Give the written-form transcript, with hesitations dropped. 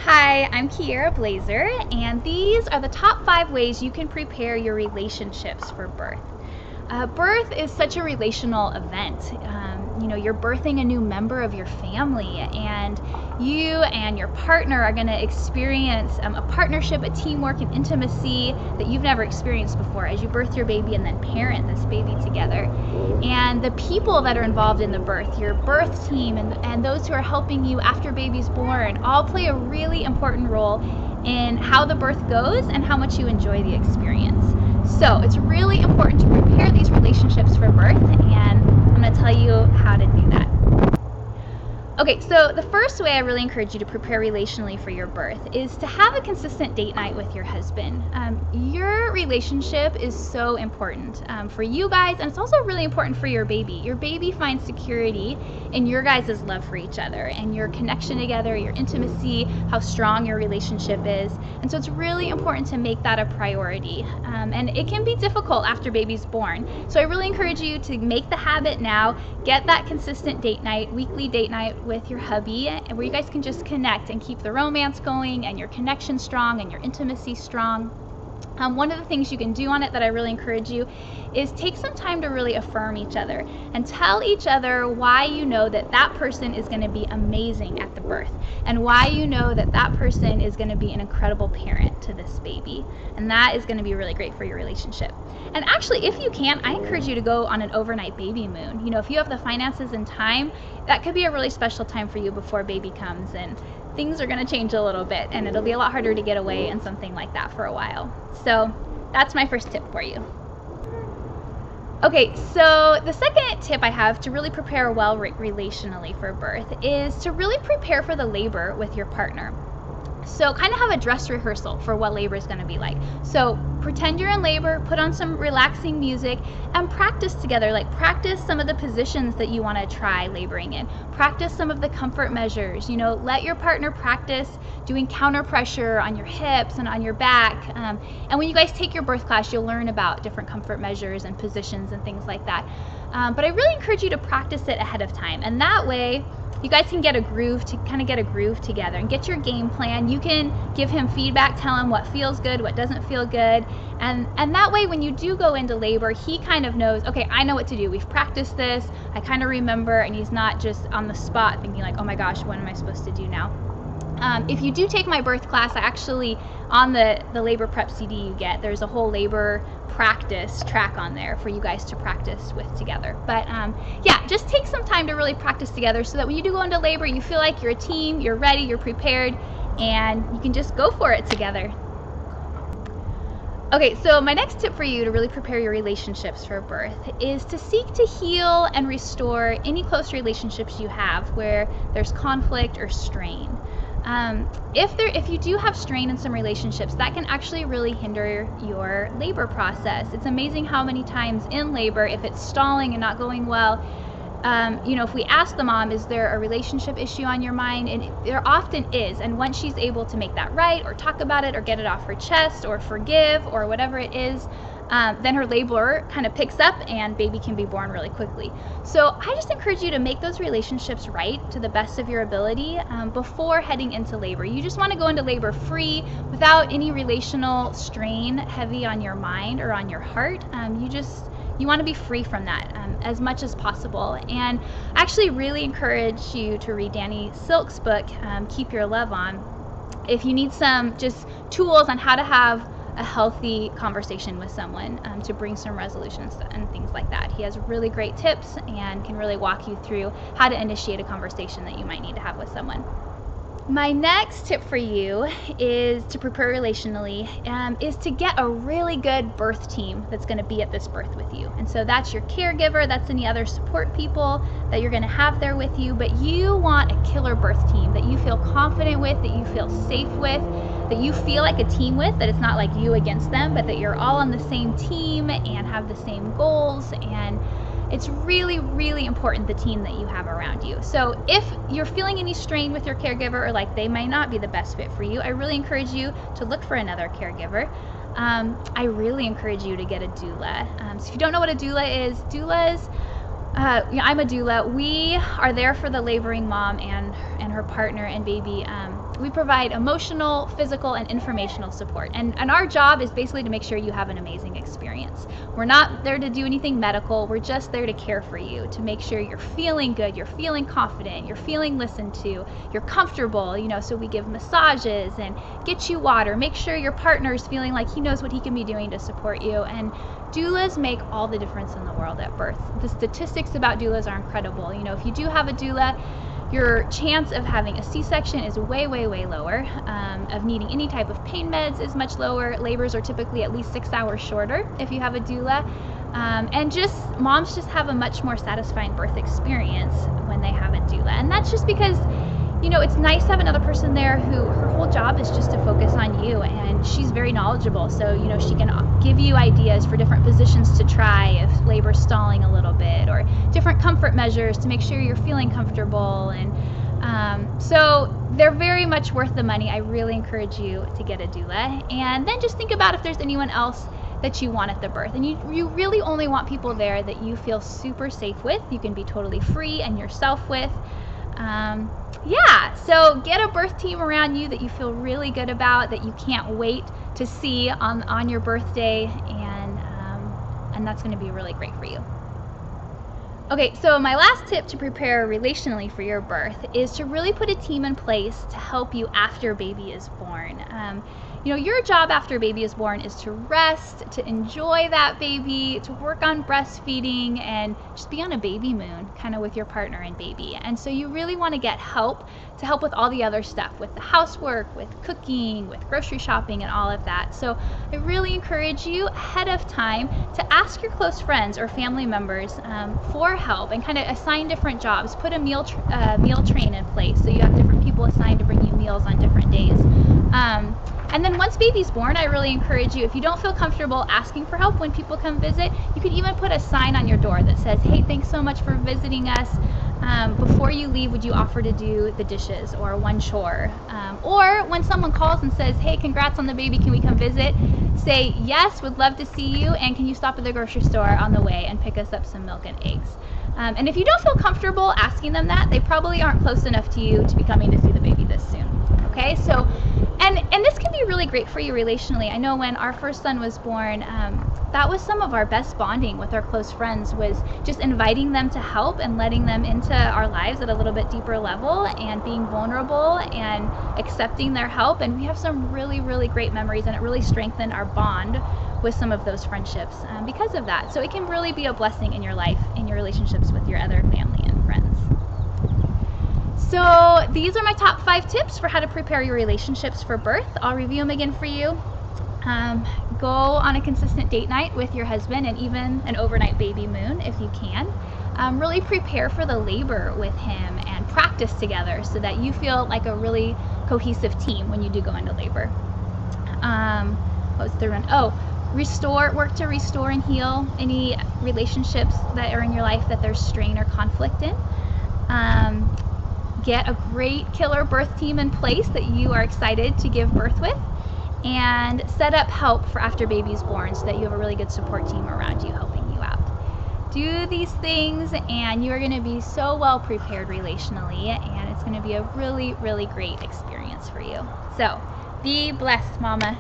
Hi, I'm Kiera Blazer, and these are the top 5 ways you can prepare your relationships for birth. Birth is such a relational event. You're birthing a new member of your family, and you and your partner are going to experience a partnership, a teamwork, and intimacy that you've never experienced before as you birth your baby and then parent this baby together. And the people that are involved in the birth, your birth team and those who are helping you after baby's born, all play a really important role in how the birth goes and how much you enjoy the experience. So it's really important to prepare these relationships for birth, and I'm going to tell you how to do that. Okay, so the first way I really encourage you to prepare relationally for your birth is to have a consistent date night with your husband. Your relationship is so important for you guys, and it's also really important for your baby. Your baby finds security in your guys' love for each other and your connection together, your intimacy, how strong your relationship is. And so it's really important to make that a priority. And it can be difficult after baby's born. So I really encourage you to make the habit now, get that consistent date night, weekly date night with your hubby, and where you guys can just connect and keep the romance going and your connection strong and your intimacy strong. One of the things you can do on it that I really encourage you is take some time to really affirm each other and tell each other why you know that that person is going to be amazing at the birth and why you know that that person is going to be an incredible parent to this baby. And that is going to be really great for your relationship. And actually, if you can, I encourage you to go on an overnight baby moon. If you have the finances and time, that could be a really special time for you before baby comes, and things are going to change a little bit, and it'll be a lot harder to get away in something like that for a while. So that's my first tip for you. Okay, so the second tip I have to really prepare well relationally for birth is to really prepare for the labor with your partner. So kind of have a dress rehearsal for what labor is going to be like. So pretend you're in labor, put on some relaxing music, and practice together. Like practice some of the positions that you want to try laboring in. Practice some of the comfort measures. Let your partner practice doing counter pressure on your hips and on your back. And when you guys take your birth class, you'll learn about different comfort measures and positions and things like that. But I really encourage you to practice it ahead of time. And that way, you guys can get a groove together and get your game plan. You can give him feedback, tell him what feels good, what doesn't feel good. And that way, when you do go into labor, he kind of knows, okay, I know what to do. We've practiced this. I kind of remember, and he's not just on the spot thinking like, oh my gosh, what am I supposed to do now? If you do take my birth class, on the labor prep CD you get, there's a whole labor practice track on there for you guys to practice with together. But just take some time to really practice together so that when you do go into labor, you feel like you're a team, you're ready, you're prepared, and you can just go for it together. Okay, so my next tip for you to really prepare your relationships for birth is to seek to heal and restore any close relationships you have where there's conflict or strain. If you do have strain in some relationships, that can actually really hinder your labor process. It's amazing how many times in labor, if it's stalling and not going well, if we ask the mom, is there a relationship issue on your mind? And there often is. And once she's able to make that right or talk about it or get it off her chest or forgive or whatever it is, then her labor kind of picks up and baby can be born really quickly. So I just encourage you to make those relationships right to the best of your ability before heading into labor. You just want to go into labor free without any relational strain heavy on your mind or on your heart. You want to be free from that as much as possible. And I actually really encourage you to read Danny Silk's book, Keep Your Love On, if you need some just tools on how to have a healthy conversation with someone to bring some resolutions and things like that. He has really great tips and can really walk you through how to initiate a conversation that you might need to have with someone. My next tip for you is to prepare relationally, is to get a really good birth team that's going to be at this birth with you. And so that's your caregiver, that's any other support people that you're going to have there with you, but you want a killer birth team that you feel confident with, that you feel safe with, that you feel like a team with, that it's not like you against them, but that you're all on the same team and have the same goals. And it's really, really important, the team that you have around you. So if you're feeling any strain with your caregiver or like they might not be the best fit for you, I really encourage you to look for another caregiver. I really encourage you to get a doula. So if you don't know what a doula is, doulas I'm a doula. We are there for the laboring mom and her partner and baby. We provide emotional, physical, and informational support. And our job is basically to make sure you have an amazing experience. We're not there to do anything medical. We're just there to care for you, to make sure you're feeling good, you're feeling confident, you're feeling listened to, you're comfortable, so we give massages and get you water, make sure your partner's feeling like he knows what he can be doing to support you. And doulas make all the difference in the world at birth. The statistics about doulas are incredible. If you do have a doula, your chance of having a C-section is way, way, way lower. Of needing any type of pain meds is much lower. Labors are typically at least 6 hours shorter if you have a doula. And moms just have a much more satisfying birth experience when they have a doula. And that's just because it's nice to have another person there who her whole job is just to focus on you, and she's very knowledgeable. So, she can give you ideas for different positions to try if labor's stalling a little bit, or different comfort measures to make sure you're feeling comfortable. And so they're very much worth the money. I really encourage you to get a doula. And then just think about if there's anyone else that you want at the birth. And you really only want people there that you feel super safe with, you can be totally free and yourself with. So get a birth team around you that you feel really good about, that you can't wait to see on your birthday, and that's going to be really great for you. Okay, so my last tip to prepare relationally for your birth is to really put a team in place to help you after baby is born. Your job after baby is born is to rest, to enjoy that baby, to work on breastfeeding, and just be on a baby moon kind of with your partner and baby. And so you really want to get help to help with all the other stuff, with the housework, with cooking, with grocery shopping, and all of that. So I really encourage you ahead of time to ask your close friends or family members for help, and kind of assign different jobs. Put a meal train in place so you have different people assigned to bring you meals on different days. And then once baby's born, I really encourage you, if you don't feel comfortable asking for help when people come visit, you could even put a sign on your door that says, "Hey, thanks so much for visiting us. Before you leave, would you offer to do the dishes or one chore?" Or when someone calls and says, "Hey, congrats on the baby, can we come visit?" Say, "Yes, would love to see you, and can you stop at the grocery store on the way and pick us up some milk and eggs?" And if you don't feel comfortable asking them that, they probably aren't close enough to you to be coming to see the baby this soon. Okay, so, and this can be really great for you relationally. I know when our first son was born, that was some of our best bonding with our close friends, was just inviting them to help and letting them into our lives at a little bit deeper level, and being vulnerable and accepting their help. And we have some really, really great memories, and it really strengthened our bond with some of those friendships because of that. So it can really be a blessing in your life, in your relationships with your other family and friends. So these are my top 5 tips for how to prepare your relationships for birth. I'll review them again for you. Go on a consistent date night with your husband, and even an overnight baby moon if you can. Really prepare for the labor with him and practice together so that you feel like a really cohesive team when you do go into labor. What was the third one? Work to restore and heal any relationships that are in your life that there's strain or conflict in. Get a great killer birth team in place that you are excited to give birth with, and set up help for after baby's born so that you have a really good support team around you helping you out. Do these things and you are going to be so well prepared relationally, and it's going to be a really, really great experience for you. So be blessed, Mama.